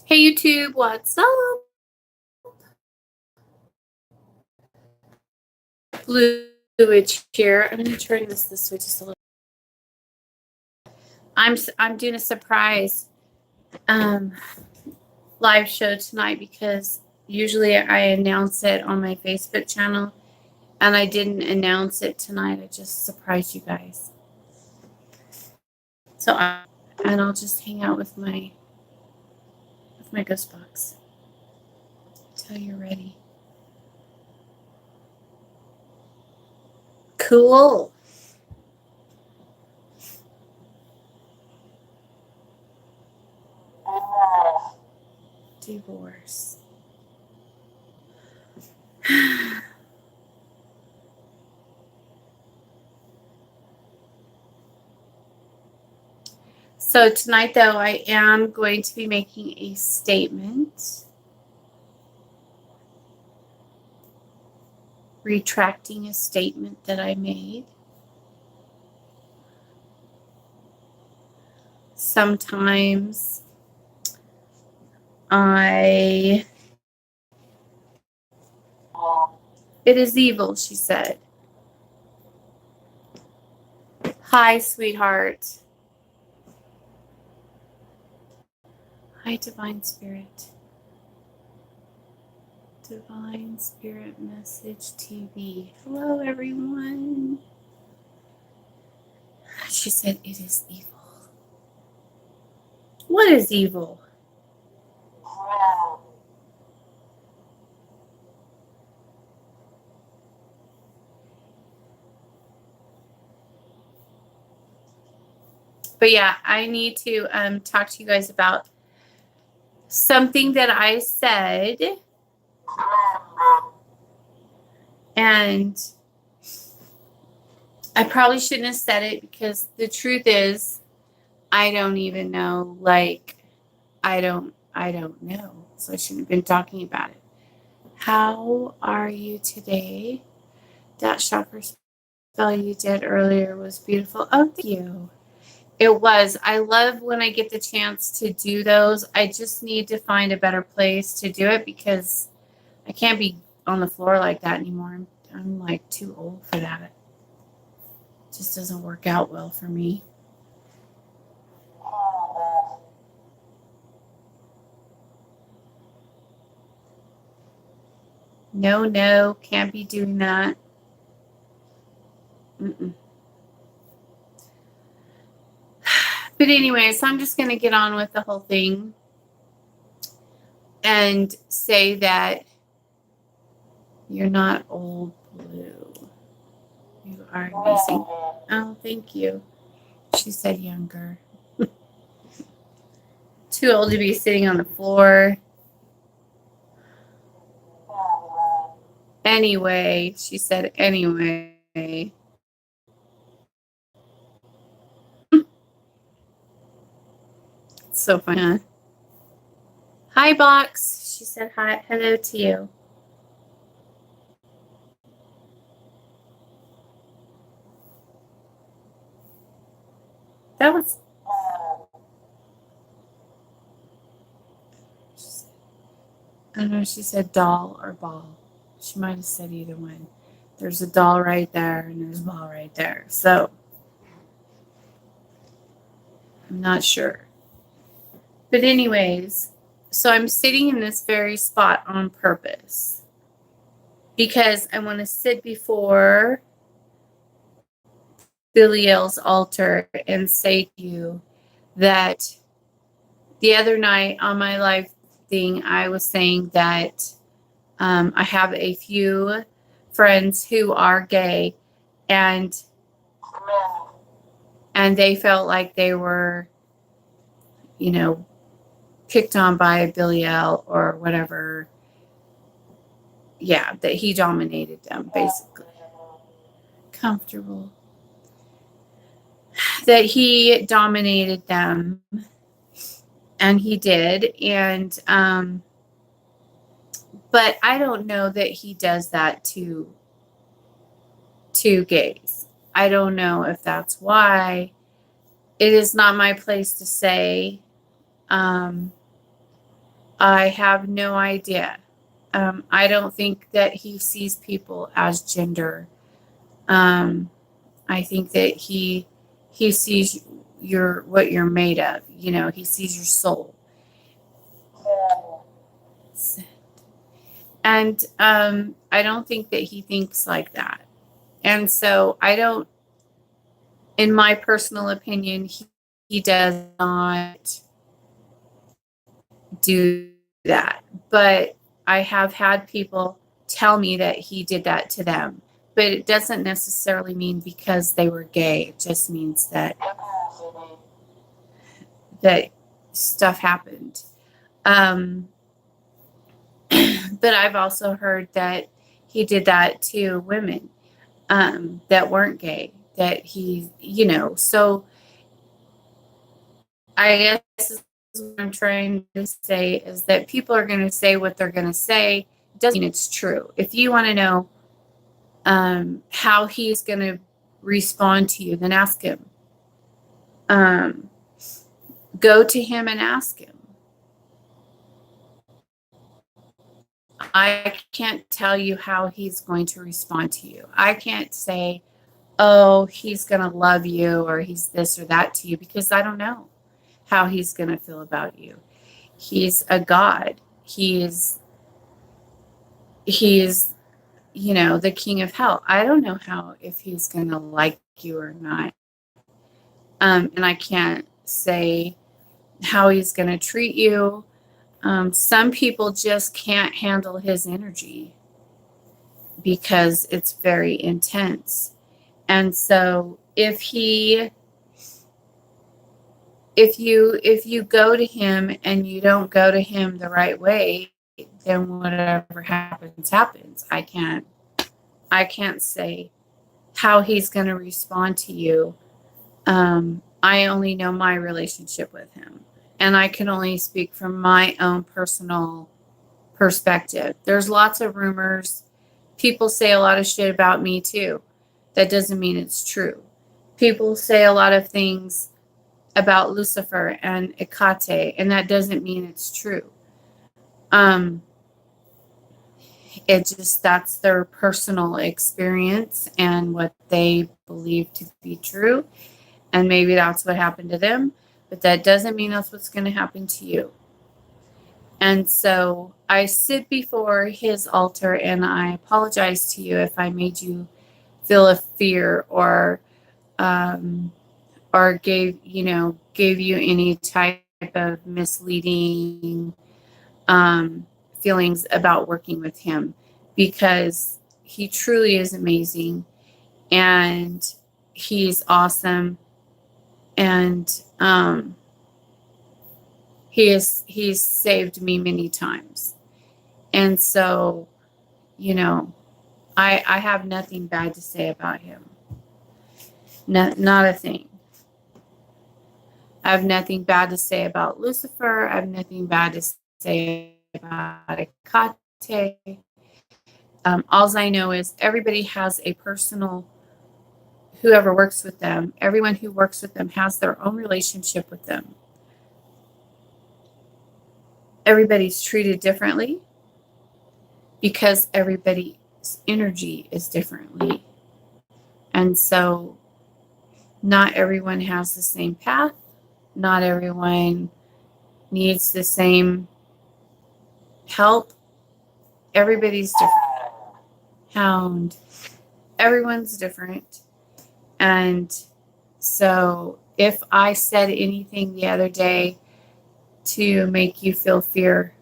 Hey YouTube, what's up? Fluid here. I'm gonna turn this way just a little. I'm doing a surprise um live show tonight because usually I announce it on my Facebook channel and I didn't announce it tonight. I just surprised you guys. And I'll just hang out with my ghost box until you're ready. Cool. Divorce. So tonight, though, I am going to be making a statement, retracting a statement that I made. Sometimes it is evil, she said. Hi, sweetheart. Hi, Divine Spirit. Divine Spirit Message TV. Hello, everyone. She said it is evil. What is evil? But yeah, I need to talk to you guys about something that I said. And I probably shouldn't have said it because the truth is I don't even know. I don't know. So I shouldn't have been talking about it. How are you today? That chakra spell you did earlier was beautiful. Oh, thank you. It was. I love when I get the chance to do those. I just need to find a better place to do it because I can't be on the floor like that anymore. I'm like too old for that. It just doesn't work out well for me. No, can't be doing that. Mm-mm. But anyway, so I'm just going to get on with the whole thing and say that you're not old blue. You are amazing. Oh, thank you. She said younger. Too old to be sitting on the floor. Anyway, she said anyway. It's so funny. Huh? Hi, Box. She said hi. Hello to you. That was. I don't know if she said doll or ball. She might have said either one. There's a doll right there and there's a ball right there. So I'm not sure. But anyways, so I'm sitting in this very spot on purpose because I want to sit before Biliel's altar and say to you that the other night on my live thing, I was saying that I have a few friends who are gay and they felt like they were, you know, picked on by Biliel or whatever. Yeah, that he dominated them, basically. Comfortable. That he dominated them, and he did. And, but I don't know that he does that to gays. I don't know if that's why. It is not my place to say. I have no idea. I don't think that he sees people as gender. Um, I think that he sees your what you're made of. You know, he sees your soul. And I don't think that he thinks like that. And so I don't, in my personal opinion, he does not do that. But I have had people tell me that he did that to them. But it doesn't necessarily mean because they were gay. It just means that stuff happened. Um, but I've also heard that he did that to women that weren't gay. That he, you know, so I guess what I'm trying to say is that people are going to say what they're going to say. It doesn't mean it's true. If you want to know how he's going to respond to you, then ask him. Go to him and ask him. I can't tell you how he's going to respond to you. I can't say, oh, he's going to love you or he's this or that to you because I don't know how he's going to feel about you. He's a God. He's you know, the king of hell. I don't know how if he's going to like you or not. And I can't say how he's going to treat you. Some people just can't handle his energy because it's very intense. And so if you go to him and you don't go to him the right way, then whatever happens. I can't say how he's going to respond to you. I only know my relationship with him, and I can only speak from my own personal perspective. There's lots of rumors. People say a lot of shit about me too. That doesn't mean it's true. People say a lot of things about Lucifer and Ikate, and that doesn't mean it's true. Um, it just that's their personal experience and what they believe to be true, and maybe that's what happened to them, but that doesn't mean that's what's going to happen to you. And so I sit before his altar and I apologize to you if I made you feel a fear um, or gave you any type of misleading feelings about working with him, because he truly is amazing and he's awesome, and he's saved me many times. And so, you know, I have nothing bad to say about him. Not a thing. I have nothing bad to say about Lucifer. I have nothing bad to say about Akate. All I know is everybody has a personal, whoever works with them, everyone who works with them has their own relationship with them. Everybody's treated differently because everybody's energy is differently. And so not everyone has the same path. Not everyone needs the same help. Everybody's different. Hound. Everyone's different. And so if I said anything the other day to make you feel fear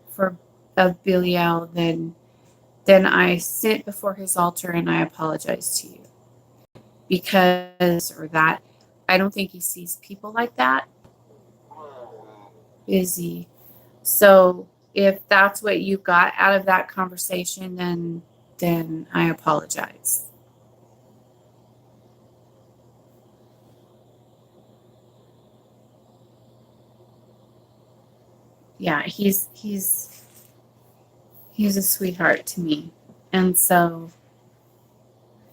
of Belial, then I sit before his altar and I apologize to you. Because, or that, I don't think he sees people like that. Busy. So if that's what you got out of that conversation, then I apologize. Yeah, he's a sweetheart to me. And so,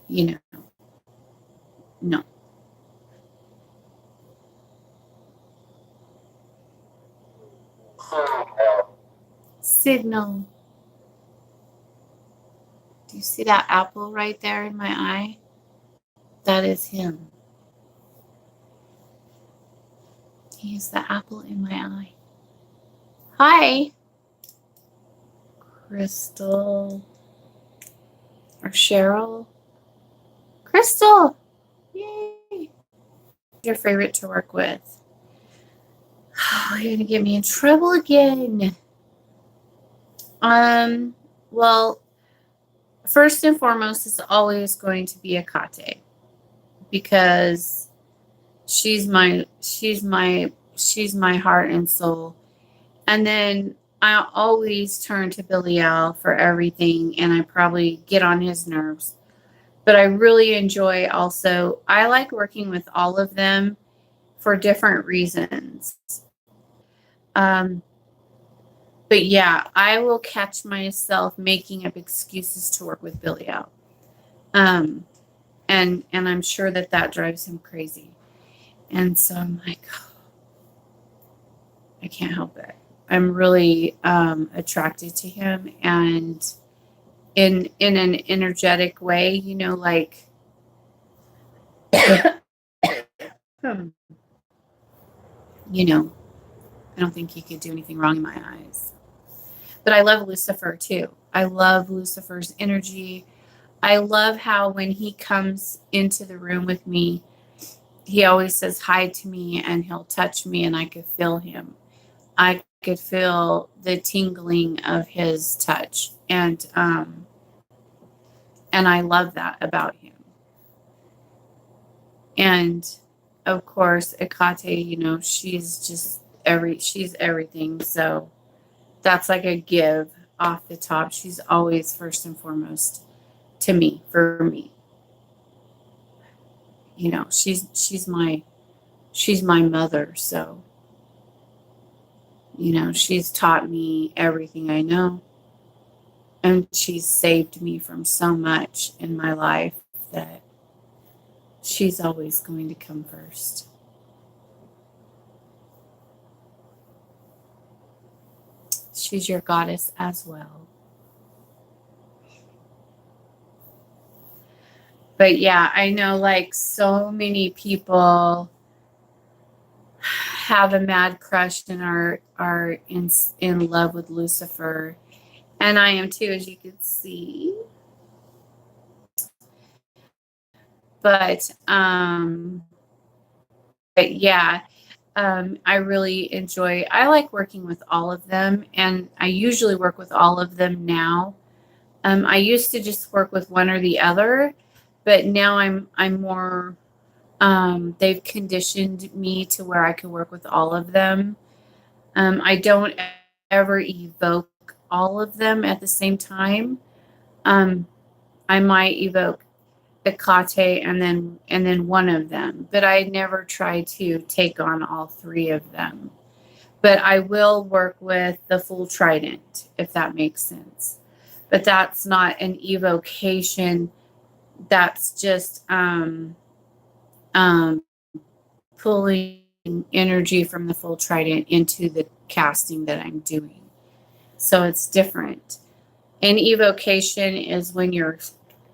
you know, no. signal. Do you see that apple right there in my eye? That is him. He is the apple in my eye. Hi, Crystal. Or Cheryl. Crystal! Yay! Your favorite to work with. Oh, you're gonna get me in trouble again. Well, first and foremost, it's always going to be Akate because she's my heart and soul. And then I always turn to Billy Al for everything, and I probably get on his nerves. But I really enjoy also, I like working with all of them for different reasons. But yeah, I will catch myself making up excuses to work with Billy Al. And I'm sure that drives him crazy. And so I'm like, oh, I can't help it. I'm really attracted to him, and in an energetic way, like I don't think he could do anything wrong in my eyes. But I love Lucifer too. I love Lucifer's energy. I love how when he comes into the room with me, he always says hi to me and he'll touch me and I could feel him. I could feel the tingling of his touch. And I love that about him. And of course, Akate, she's everything. So that's like a give off the top. She's always first and foremost for me. She's my mother. So, she's taught me everything I know. And she's saved me from so much in my life that she's always going to come first. She's your goddess as well. But yeah, I know like so many people have a mad crush and are in love with Lucifer. And I am too, as you can see. But yeah, I really I like working with all of them, and I usually work with all of them now. I used to just work with one or the other, but now I'm more, they've conditioned me to where I can work with all of them. I don't ever evoke all of them at the same time. I might evoke Akate and then one of them, but I never try to take on all three of them. But I will work with the full trident, if that makes sense. But that's not an evocation. That's just pulling energy from the full trident into the casting that I'm doing. So it's different. An evocation is when you're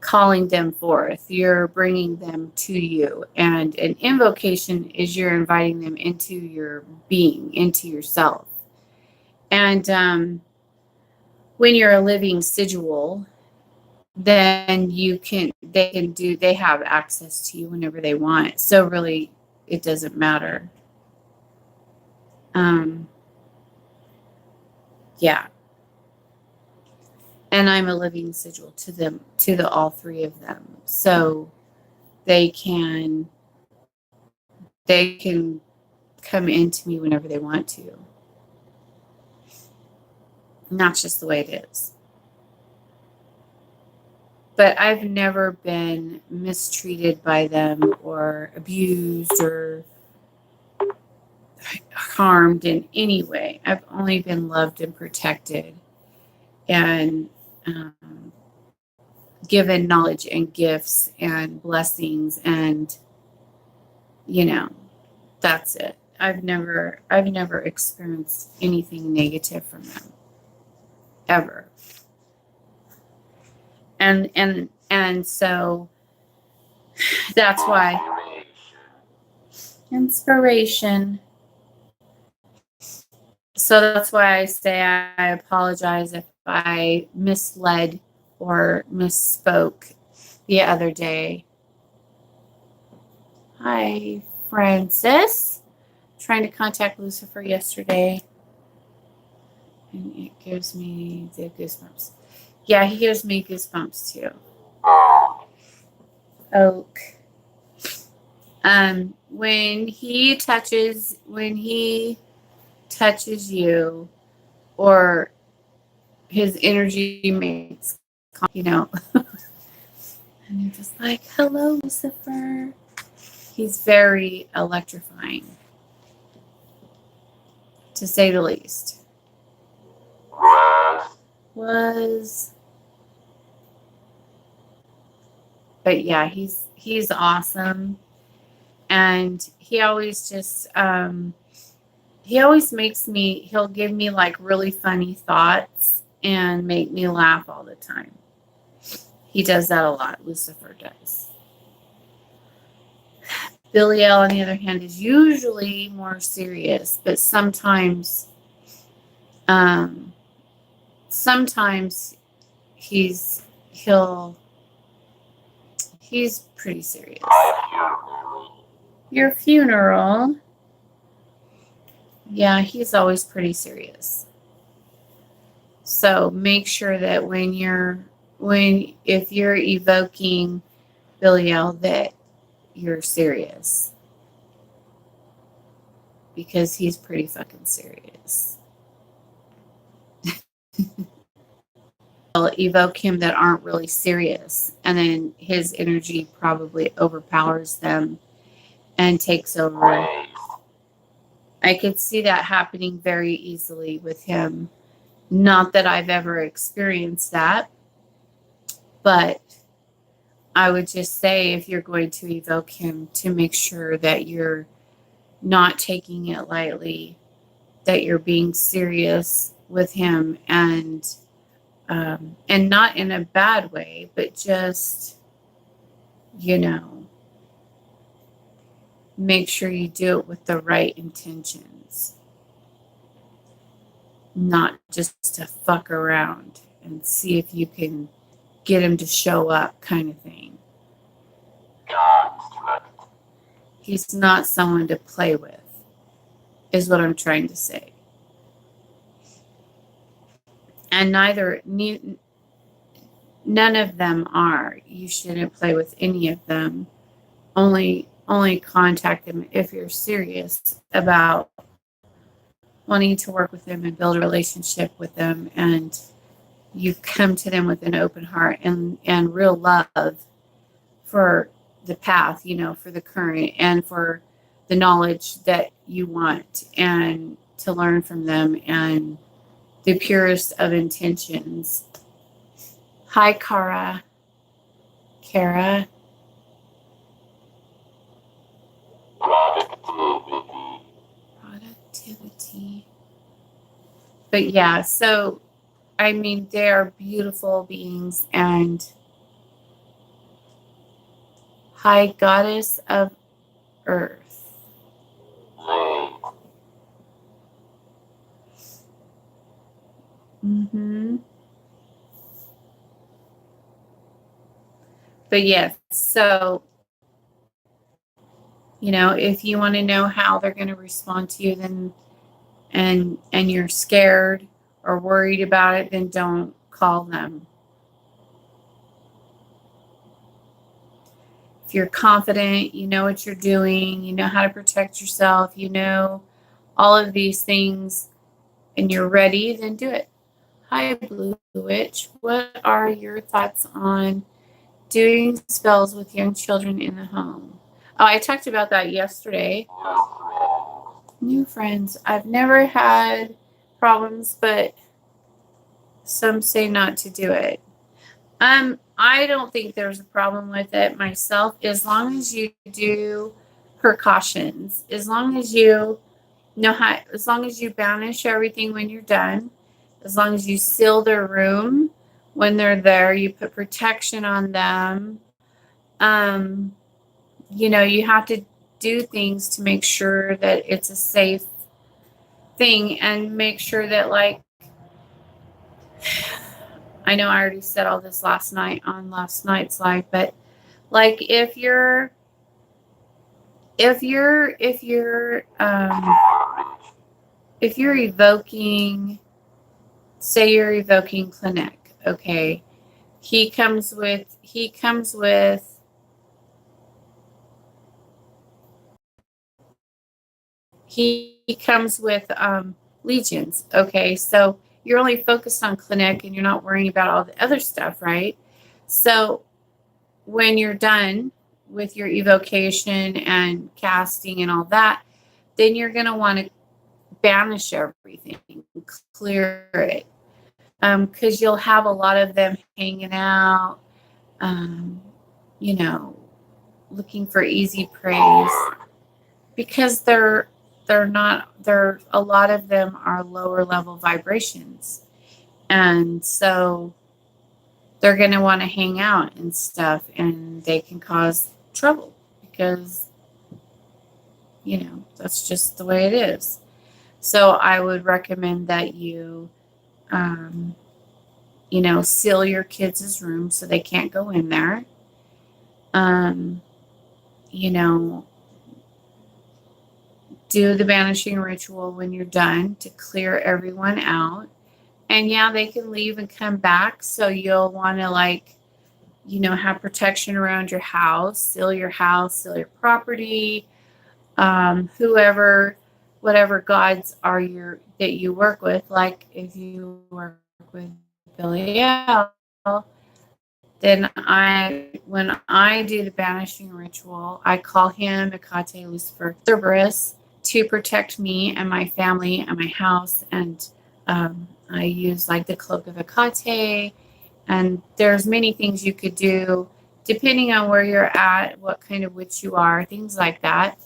calling them forth, you're bringing them to you. And an invocation is you're inviting them into your being, into yourself. And when you're a living sigil, then they have access to you whenever they want. So really, it doesn't matter. Yeah. And I'm a living sigil to them, to all three of them. So they can come into me whenever they want to. And that's just the way it is. But I've never been mistreated by them or abused or harmed in any way. I've only been loved and protected and given knowledge and gifts and blessings, and that's it. I've never experienced anything negative from them. ever. And so that's why inspiration. So that's why I say I apologize if I misled or misspoke the other day. Hi, Francis. Trying to contact Lucifer yesterday, and it gives me the goosebumps. Yeah, he gives me goosebumps too. Oak. When he touches you, or his energy makes, and you're just like, hello, Lucifer. He's very electrifying, to say the least. But yeah, he's awesome. And he always just he'll give me like really funny thoughts and make me laugh all the time. He does that a lot. Lucifer does. Billiel, on the other hand, is usually more serious, but sometimes he's pretty serious. Your funeral. Yeah, he's always pretty serious. So make sure that if you're evoking Billiel, that you're serious, because he's pretty fucking serious. I'll evoke him that aren't really serious, and then his energy probably overpowers them and takes over. I could see that happening very easily with him. Not that I've ever experienced that, but I would just say, if you're going to evoke him, to make sure that you're not taking it lightly, that you're being serious with him, and not in a bad way, but just, make sure you do it with the right intentions, not just to fuck around and see if you can get him to show up, kind of thing. He's not someone to play with, is what I'm trying to say. And none of them are. You shouldn't play with any of them. Only contact them if you're serious about wanting to work with them and build a relationship with them, and you come to them with an open heart and real love for the path, for the current, and for the knowledge that you want, and to learn from them, and the purest of intentions. Hi, Kara. Productivity. But yeah, so, I mean, they are beautiful beings. And High Goddess of Earth. But yes, so, if you want to know how they're going to respond to you, then and you're scared or worried about it, then don't call them. If you're confident, you know what you're doing, you know how to protect yourself, you know all of these things, and you're ready, then do it. Hi, Blue Witch. What are your thoughts on doing spells with young children in the home? Oh, I talked about that yesterday. New friends. I've never had problems, but some say not to do it. I don't think there's a problem with it myself, as long as you do precautions, as long as you know how, as long as you banish everything when you're done, As long as you seal their room when they're there, you put protection on them. Um, you have to do things to make sure that it's a safe thing, and make sure that, like, I know I already said all this last night on last night's live, but like if you're evoking, say you're evoking Clinic, okay, he comes with legions, okay, so you're only focused on Clinic and you're not worrying about all the other stuff, right? So when you're done with your evocation and casting and all that, then you're going to want to banish everything, clear it, because you'll have a lot of them hanging out, um, you know, looking for easy praise, because they're not, they're, a lot of them are lower level vibrations, and so they're going to want to hang out and stuff, and they can cause trouble because that's just the way it is. So I would recommend that you seal your kids' room so they can't go in there. You know, do the banishing ritual when you're done to clear everyone out. And yeah, they can leave and come back. So you'll want to have protection around your house, seal your property, whatever gods are that you work with. Like if you work with Belial, then when I do the banishing ritual, I call him Hecate, Lucifer, Cerberus, to protect me and my family and my house. And I use like the cloak of Hecate. And there's many things you could do depending on where you're at, what kind of witch you are, things like that.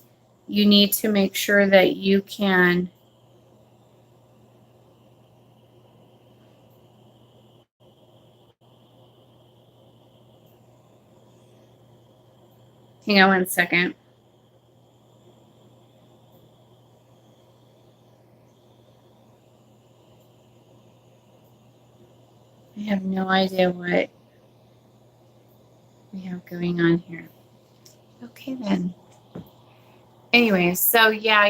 You need to make sure that you can hang on one second. I have no idea what we have going on here. Okay, then. Anyways, so yeah,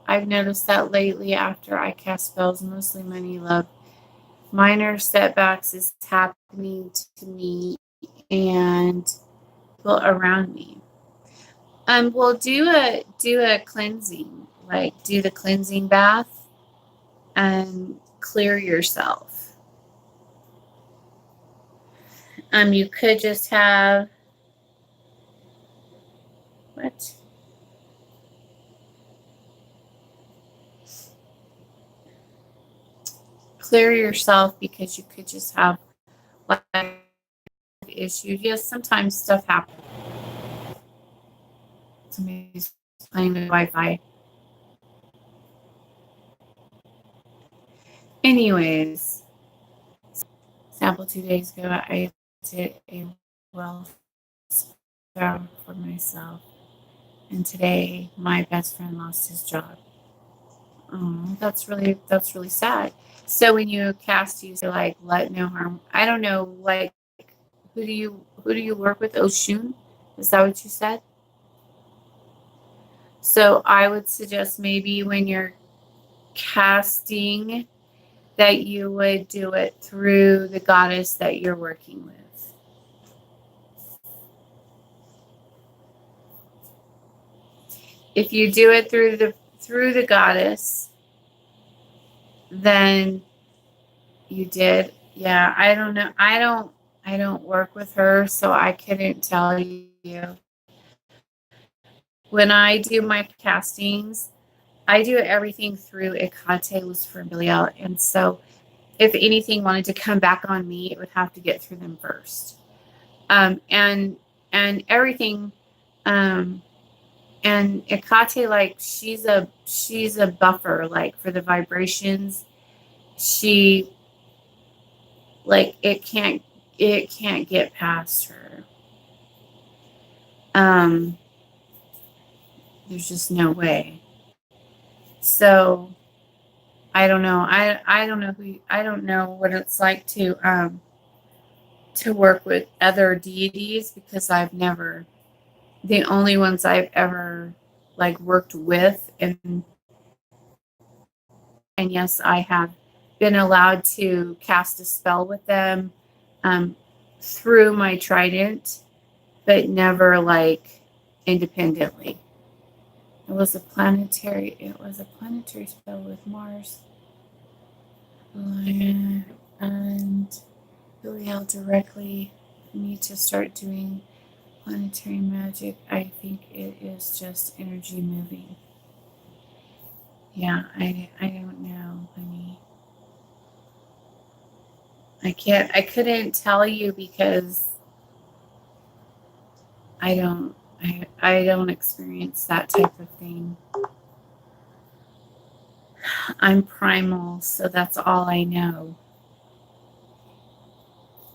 I've noticed that lately after I cast spells, mostly money, love, minor setbacks is happening to me and people around me. We'll do a cleansing, like do the cleansing bath and clear yourself. You could just have what? Clear yourself, because you could just have like issues. Yes, sometimes stuff happens. Somebody's playing with Wi-Fi. Anyways, example, 2 days ago, I did a well spell for myself, and today my best friend lost his job. Oh, that's really sad. So when you cast, you say like, let no harm. I don't know, like, who do you work with? Oshun? Is that what you said? So I would suggest maybe when you're casting that you would do it through the goddess that you're working with. If you do it through the goddess, then you did. Yeah, I don't know. I don't work with her, so I couldn't tell you. When I do my castings, I do everything through Hecate, Lucifer, and Belial. And so if anything wanted to come back on me, it would have to get through them first. And everything, And Hecate, like, she's a buffer, like, for the vibrations. She, like, it can't get past her. Um, there's just no way. So I don't know. I don't know what it's like to work with other deities, because the only ones I've ever like worked with, and yes, I have been allowed to cast a spell with them um, through my trident, but never like independently. It was a planetary spell with Mars and Belial directly. Need to start doing planetary magic. I think it is just energy moving. Yeah, I don't know, honey. I couldn't tell you because I don't experience that type of thing. I'm primal, so that's all I know.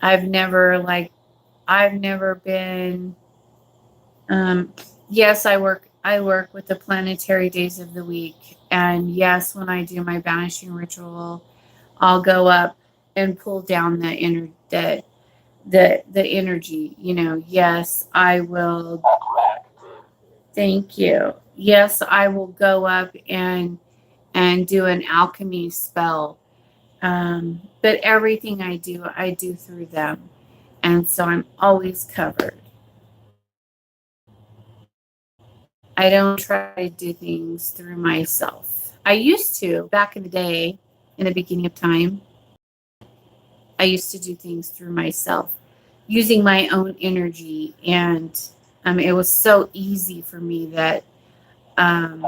I've never like I've never been um yes, I work with the planetary days of the week. And yes, when I do my banishing ritual, I'll go up and pull down the energy. Yes, I will. Thank you. Yes, I will go up and do an alchemy spell. But everything I do through them. And so I'm always covered. I don't try to do things through myself. I used to back in the day, in the beginning of time. I used to do things through myself using my own energy. And it was so easy for me um,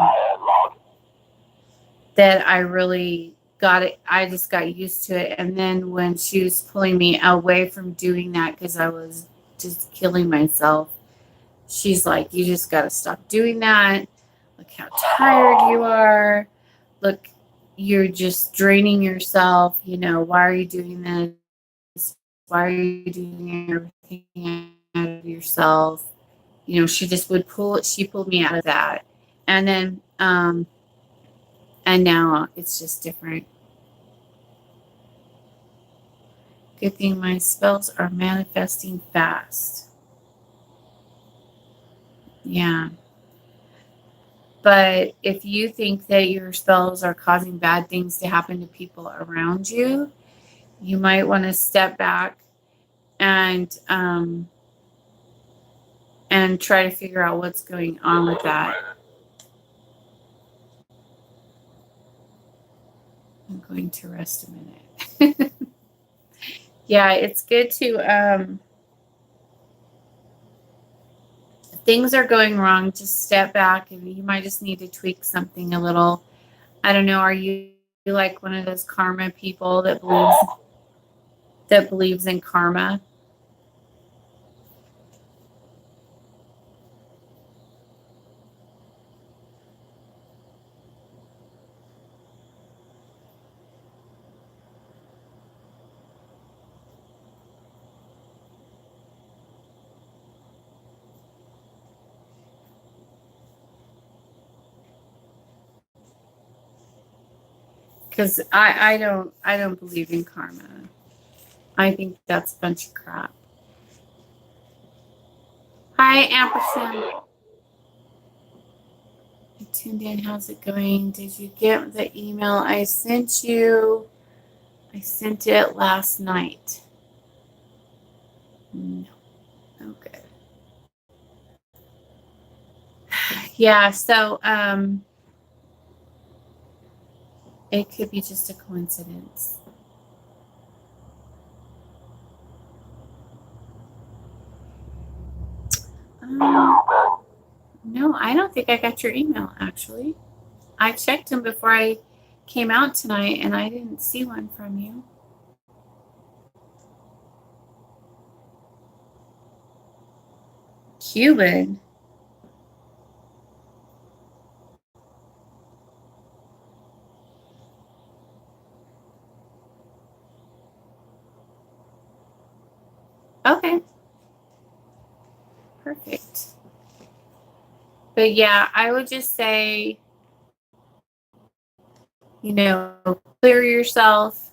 that I really got it. I just got used to it. And then when she was pulling me away from doing that because I was just killing myself, she's like, "You just got to stop doing that. Look how tired you are. Look, you're just draining yourself. Why are you doing this? Why are you doing everything out of yourself?" She just would she pulled me out of that. And then, and now it's just different. Good thing my spells are manifesting fast. Yeah. But if you think that your spells are causing bad things to happen to people around you, you might want to step back and and try to figure out what's going on with that. I'm going to rest a minute. Yeah, it's good to if things are going wrong, just step back, and you might just need to tweak something a little. I don't know, are you like one of those karma people that believes in karma? Because I don't believe in karma. I think that's a bunch of crap. Hi, Ampersand. I tuned in. How's it going? Did you get the email I sent you? I sent it last night. No. Okay. Yeah, so it could be just a coincidence. No, I don't think I got your email, actually. I checked them before I came out tonight, and I didn't see one from you. Cuban? Okay. Perfect. But yeah, I would just say, clear yourself.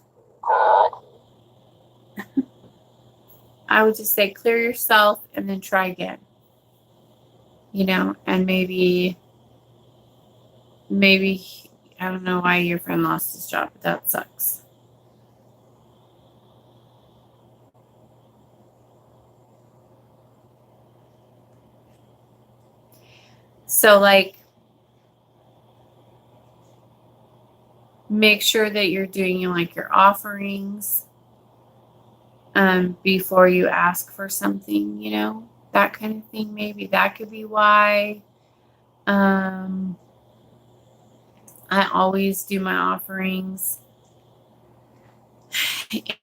I would just say clear yourself and then try again. And maybe I don't know why your friend lost his job, but that sucks. So make sure that you're doing your offerings before you ask for something, that kind of thing. Maybe that could be why. I always do my offerings,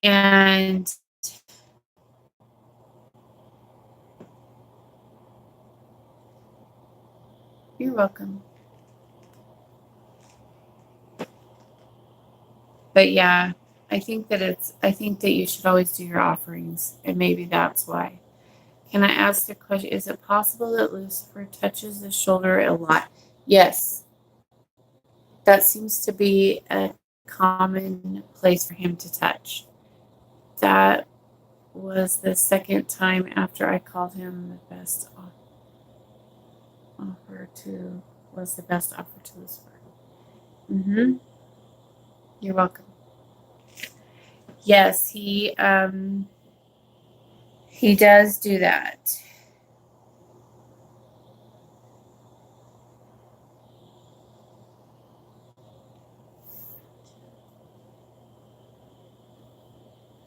and you're welcome. But yeah, I think that you should always do your offerings, and maybe that's why. Can I ask the question? Is it possible that Lucifer touches the shoulder a lot? Yes, that seems to be a common place for him to touch. That was the second time after I called him the best offer to Lucifer. Mm-hmm. You're welcome. Yes, he does do that.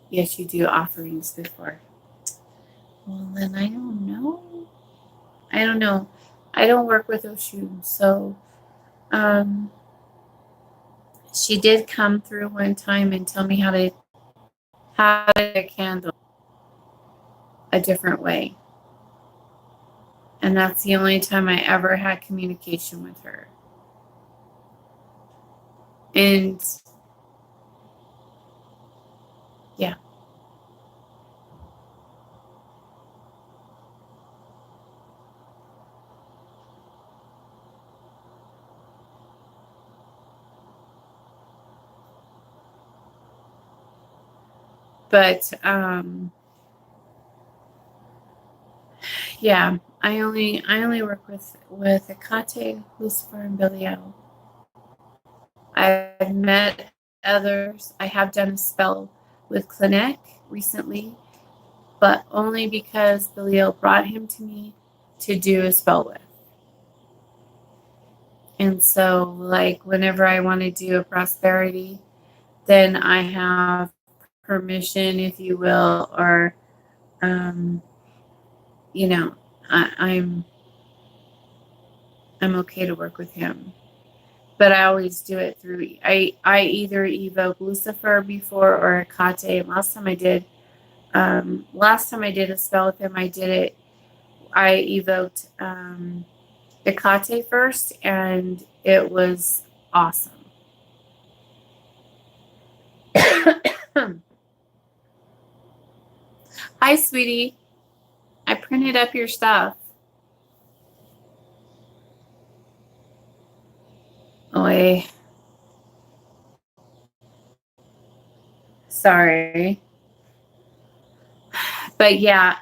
Yes, you do offerings before. Well, then I don't know. I don't know. I don't work with Oshun, so um, she did come through one time and tell me how to a candle a different way, and that's the only time I ever had communication with her. And yeah, but yeah, I only work with Akate, Lucifer, and Belial. I've met others. I have done a spell with Clinic recently, but only because Belial brought him to me to do a spell with. And so, whenever I want to do a prosperity, then I have permission, if you will, or, um, you know, I'm okay to work with him. But I always do it through. I either evoke Lucifer before or Akate. Last time I did a spell with him, I evoked Akate first, and it was awesome. Hi, sweetie. I printed up your stuff. Oy. Sorry. But yeah,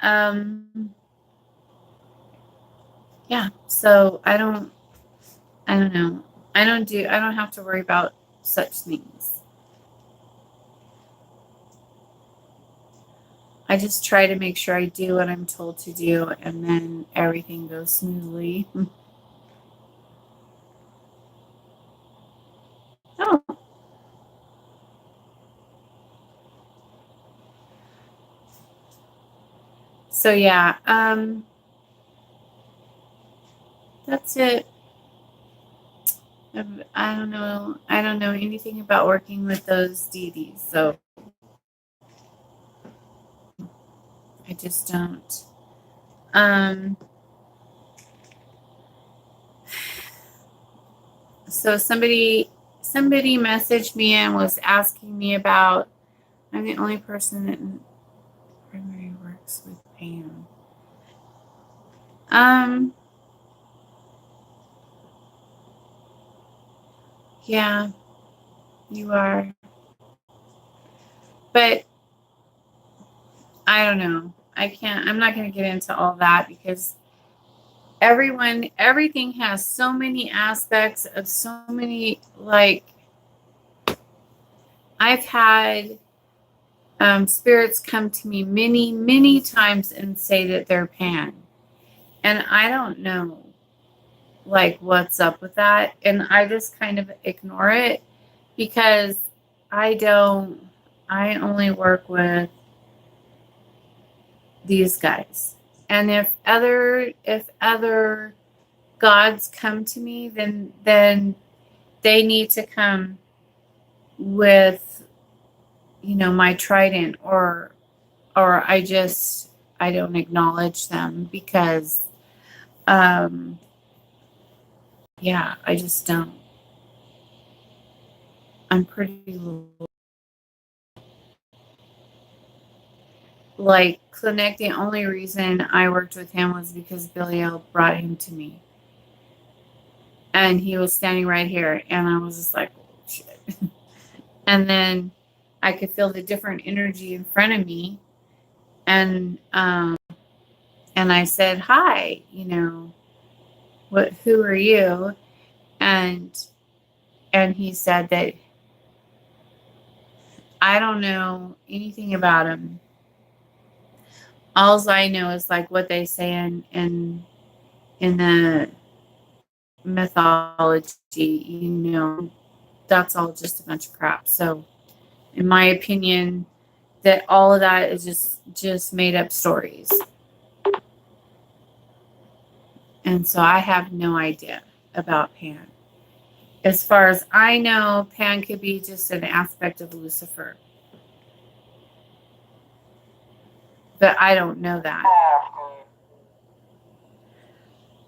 so I don't know. I don't have to worry about such things. I just try to make sure I do what I'm told to do, and then everything goes smoothly. Oh, so yeah, that's it. I don't know. I don't know anything about working with those deities, so I just don't. Um, so somebody messaged me and was asking me about. I'm the only person that in primary works sex with Pam. Yeah, you are. But I don't know. I'm not going to get into all that because everything has so many aspects of so many, like, I've had spirits come to me many, many times and say that they're Pan. And I don't know, like, what's up with that. And I just kind of ignore it because I only work with these guys. And if other gods come to me, then they need to come with, my trident, or I don't acknowledge them because yeah, I just don't. I'm pretty, like, Clinic, the only reason I worked with him was because Billy O brought him to me. And he was standing right here, and I was just like, oh, shit. And then I could feel the different energy in front of me, and I said, "Hi, who are you?" And he said that I don't know anything about him. All I know is, like, what they say in the mythology, that's all just a bunch of crap. So, in my opinion, that all of that is just made up stories. And so I have no idea about Pan. As far as I know, Pan could be just an aspect of Lucifer. But I don't know that.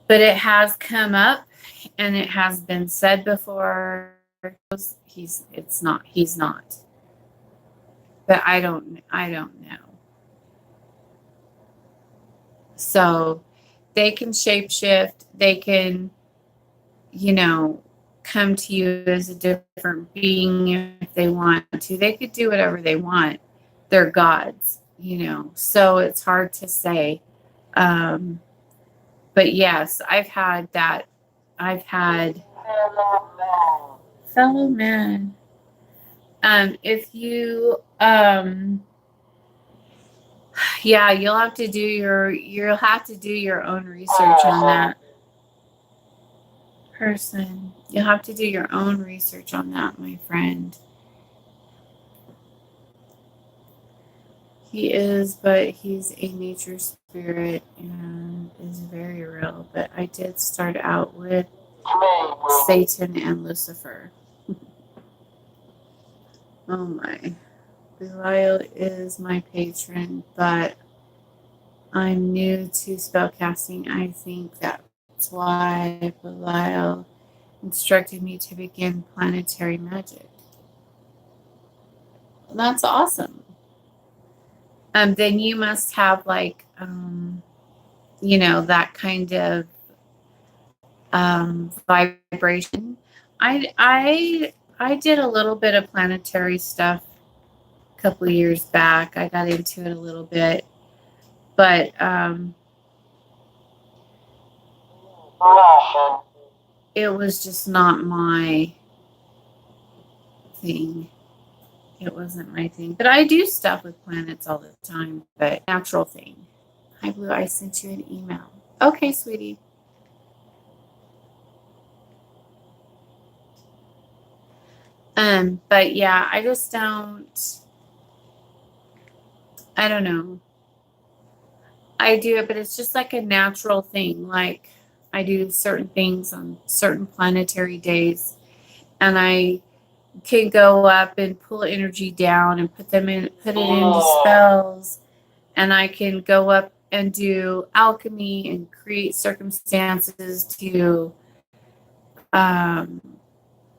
But it has come up and it has been said before. He's not. But I don't know. So they can shapeshift, they can, come to you as a different being if they want to. They could do whatever they want. They're gods, So it's hard to say. But yes, I've had that. I've had fellow man. If you yeah, you'll have to do your own research on that person. You'll have to do your own research on that, my friend. He is, but he's a nature spirit and is very real. But I did start out with Satan and Lucifer. Oh my. Belial is my patron, but I'm new to spellcasting. I think that's why Belial instructed me to begin planetary magic. That's awesome. Then you must have, like, that kind of vibration. I did a little bit of planetary stuff a couple of years back. I got into it a little bit, but it was just not my thing. It wasn't my thing. But I do stuff with planets all the time, but natural thing. Hi, Blue. I sent you an email. Okay, sweetie. But yeah, I just I don't know. I do it, but it's just like a natural thing. Like, I do certain things on certain planetary days, and I can go up and pull energy down and put it into spells, and I can go up and do alchemy and create circumstances to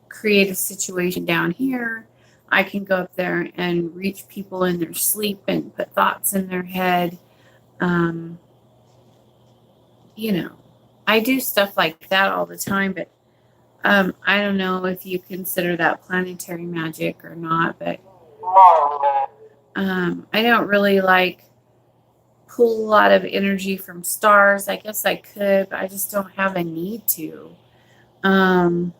create a situation down here. I can go up there and reach people in their sleep and put thoughts in their head. You know, I do stuff like that all the time, but I don't know if you consider that planetary magic or not, but I don't really like pull a lot of energy from stars. I guess I could, but I just don't have a need to. Um,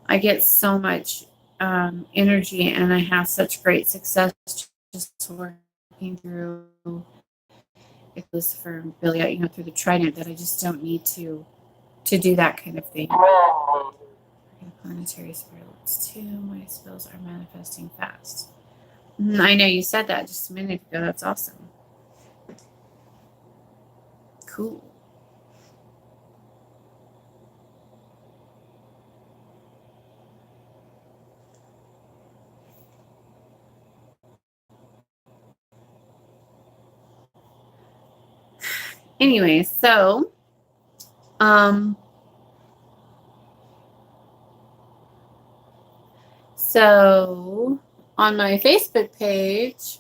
I get so much energy, and I have such great success just working through Lucifer and Billy, through the Trident, that I just don't need to do that kind of thing. Planetary spirits too. My spells are manifesting fast. I know you said that just a minute ago. That's awesome. Cool. Anyway, so on my Facebook page,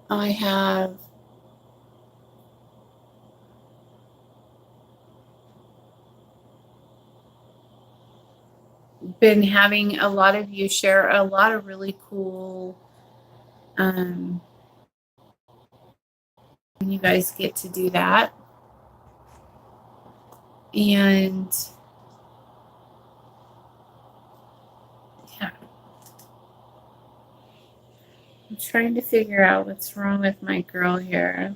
I have been having a lot of you share a lot of really cool when you guys get to do that. And yeah, I'm trying to figure out what's wrong with my girl here.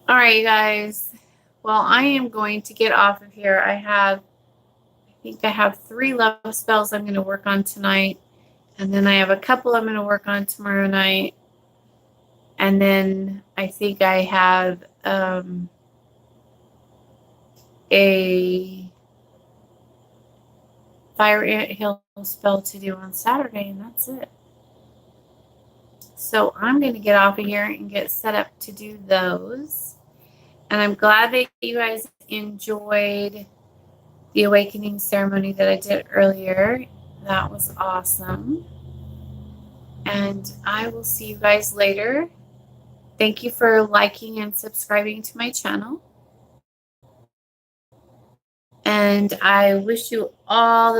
All right, you guys. Well, I am going to get off of here. I think I have 3 love spells I'm going to work on tonight. And then I have a couple I'm going to work on tomorrow night. And then I think I have a Fire Ant Hill spell to do on Saturday, and that's it. So I'm going to get off of here and get set up to do those. And I'm glad that you guys enjoyed the awakening ceremony that I did earlier. That was awesome. And I will see you guys later. Thank you for liking and subscribing to my channel. And I wish you all the